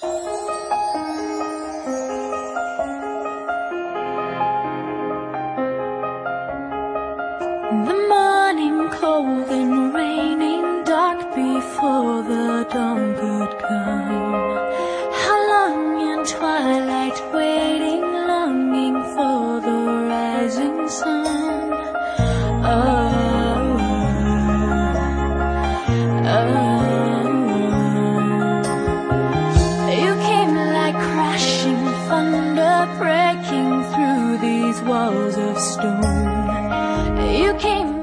The morning cold and raining, dark before the dawn could come. How long in twilight waiting, longing for the rising sun. You came like crashing thunder, breaking through these walls of stone. You came